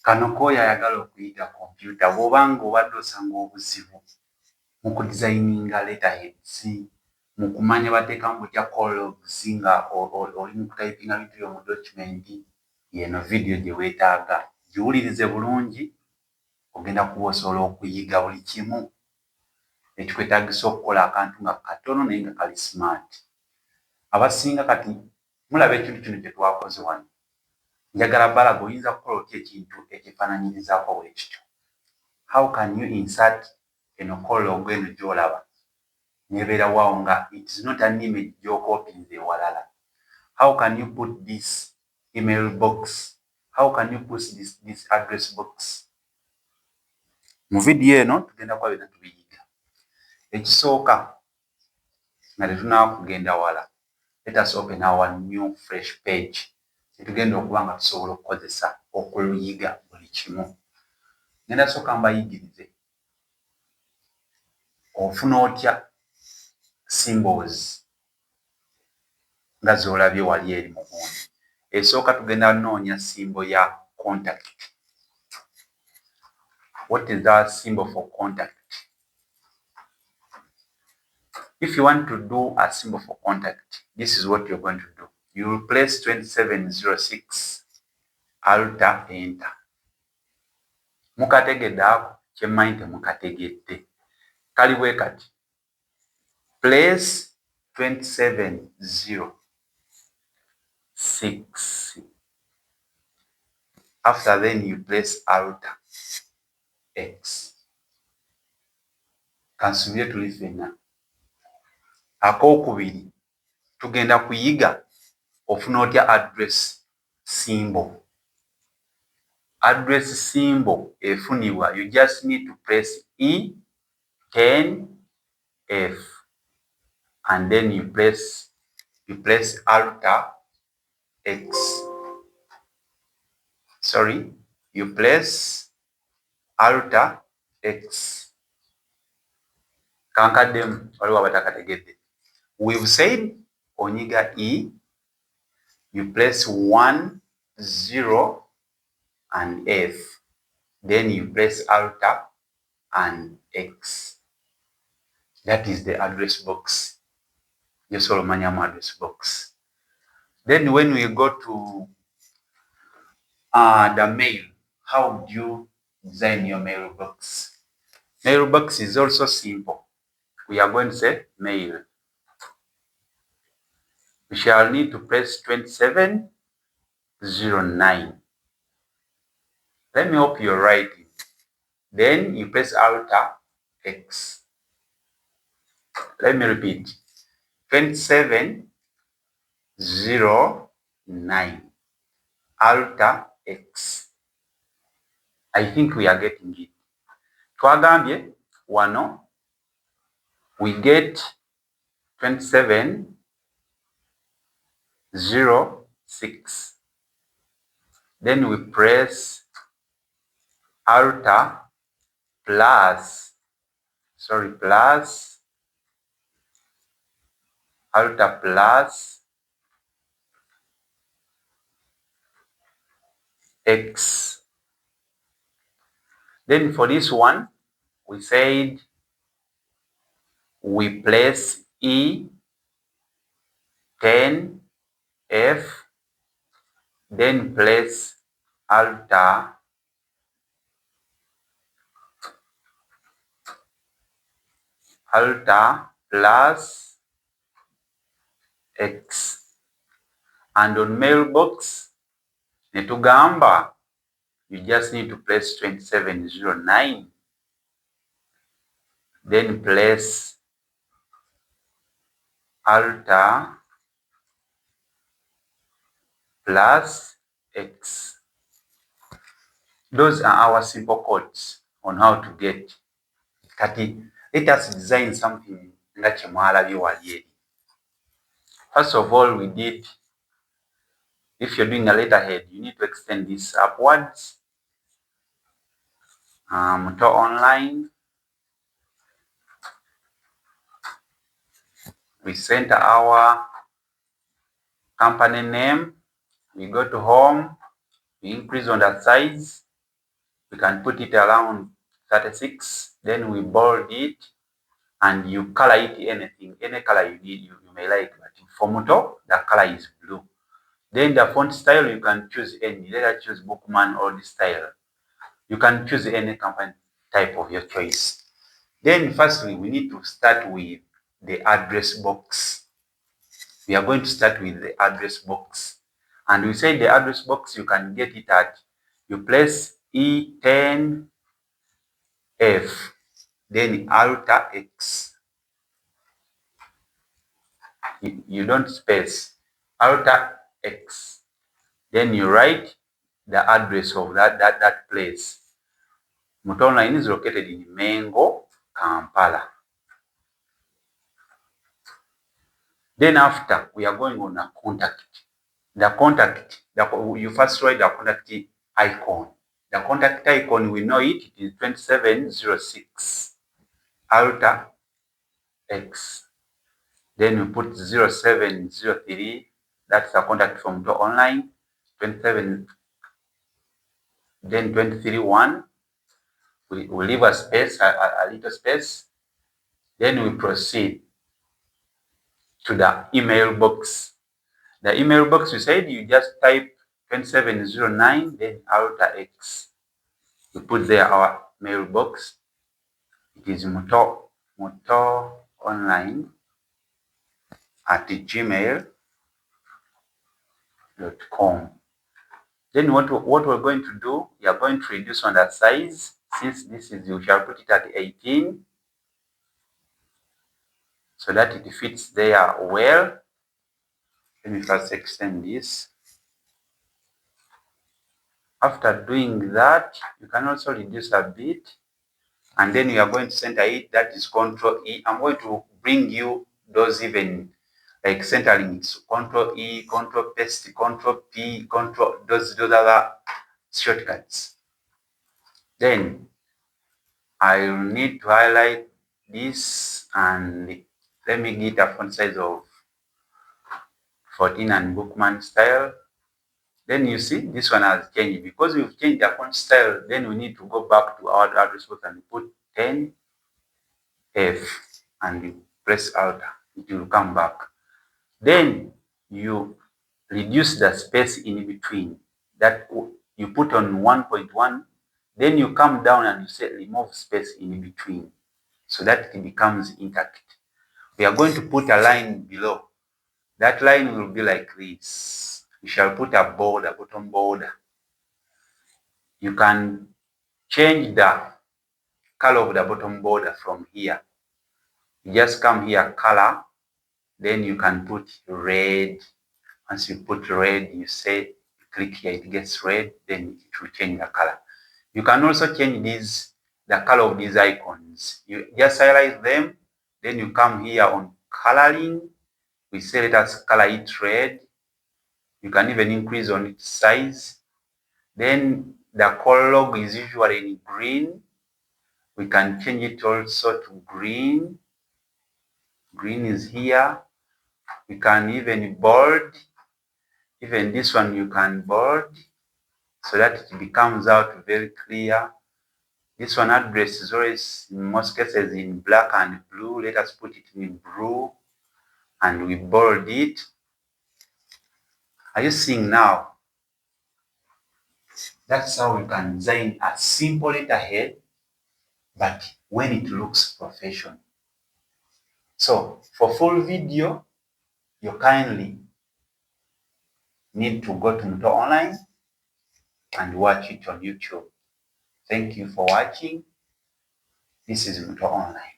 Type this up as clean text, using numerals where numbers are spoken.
Kano koya ayagala okuyiga computer bw'obanga obadde osanga obuzibu mu kudesigninga letterheads, mu kumanya bateekamu butya collogs nga oli mu kutypinga bintu byo mu document, yeno video gye weetaaga. Giwulirize bulungi, ogenda kuba osobola okuyiga buli kimu ekikwetaagisa okukola akantu nga katono naye nga kali smart. Abasinga kati mulaba ekintu kino kye twakoze wano. Njagala balaga oyinza kukola otya ekintu ekifaananyirizaako bwe kityo. How can you insert eno colog eno gy'olaba nebeera waawo nga it is not an image gy'okoopinze ewalala? How can you put this email box? How can you put this address box? Mu video eno tugenda kuba byonna tubiyiga. Ekisooka nga tetunaaba kugenda wala, let us open our new fresh page. Tugenda okuba nga tusobola okukozesa okuyiga buli kimu. Ngenda sooka mbayigirize ofuna otya symbols nga z'olabye wali eri mu gundi. Esooka tugenda noonya symbol ya contact. What is our symbol for contact? If you want to do a symbol for contact, this is what you're going to do. You will press 2706 Alt Enter. Mukategedde ako kyemmanyi temukategedde. Kali bwe kati. Press 2706. After then you press Alt X. Kansubire tuli ffenna. Akookubiri tugenda kuyiga ofuna otya address symbol. Address symbol efunibwa, you just need to press E, 10, F, and then you press Alt X. Sorry, you press Alt X. Kankaddemu waliwo abatakategedde. We've said onyiga E, you press 1, 0, and F. Then you press Alt and X. That is the address box. Just all manyam address box. Then when we go to the mail, how would you design your mailbox? Mailbox is also simple. We are going to say mail. We shall need to press 2709. Let me hope you're writing. Then you press Alt X. Let me repeat. 2709. Alt X. I think we are getting it. Twagambye wano we get 2706. Then we press Alt plus Alt plus X. Then for this one, we said we place E, 10, F, then place Alt plus X. And on mailbox, netugamba, you just need to press 2709. Then place Alt plus X. Those are our simple codes on how to get. Kati, let us design something nga kye mwalabye wali eri. First of all, we did, if you're doing a letterhead, you need to extend this upwards. To online. We center our company name. We go to home. We increase on the size. We can put it around 36. Then we bold it and you color it anything, any color you need, you may like. But for Muto, the color is blue. Then the font style, you can choose any. Let us choose Bookman or the style. You can choose any company type of your choice. Then firstly, we need to start with the address box. We are going to start with the address box. And we say the address box, you can get it at, you place E10F, then alter X. You don't space, alter X. Then you write the address of that place. Muto Online is located in Mengo, Kampala. Then after, we are going on a contact. The contact, you first write the contact icon. The contact icon, we know it is 2706, alter X. Then we put 0703, that's the contact from Muto Online, 27, then 231. We leave a space, a little space. Then we proceed to the email box. The email box, we said you just type 2709, then alter X. We put there our mailbox. It is Muto Online at gmail.com. Then what we're going to do, we are going to reduce on the size. Since this is, you shall put it at 18 so that it fits there well. Let me first extend this. After doing that, you can also reduce a bit. And then you are going to center it, that is Control E. I'm going to bring you those even like centering. So Control E, Control Paste, Control P, Control, those other shortcuts. Then I will need to highlight this and let me get a font size of 14 and Bookman style. Then you see this one has changed. Because we've changed the font style, then we need to go back to our address book and put 10F and you press Alt. It will come back. Then you reduce the space in between. That you put on 1.1. Then you come down and you say remove space in between so that it becomes intact. We are going to put a line below. That line will be like this. We shall put a border, bottom border. You can change the color of the bottom border from here. You just come here, color, then you can put red. Once you put red, you say, click here, it gets red, then it will change the color. You can also change the color of these icons. You just highlight them, then you come here on coloring. We say let us color it red. You can even increase on its size. Then the color log is usually in green. We can change it also to green. Green is here. We can even bold. Even this one you can bold so that it becomes out very clear. This one address is always in most cases in black and blue. Let us put it in blue and we bold it. Are you seeing now? That's how we can design a simple letterhead, but when it looks professional. So for full video, you kindly need to go to Muto Online and watch it on YouTube. Thank you for watching. This is Muto Online.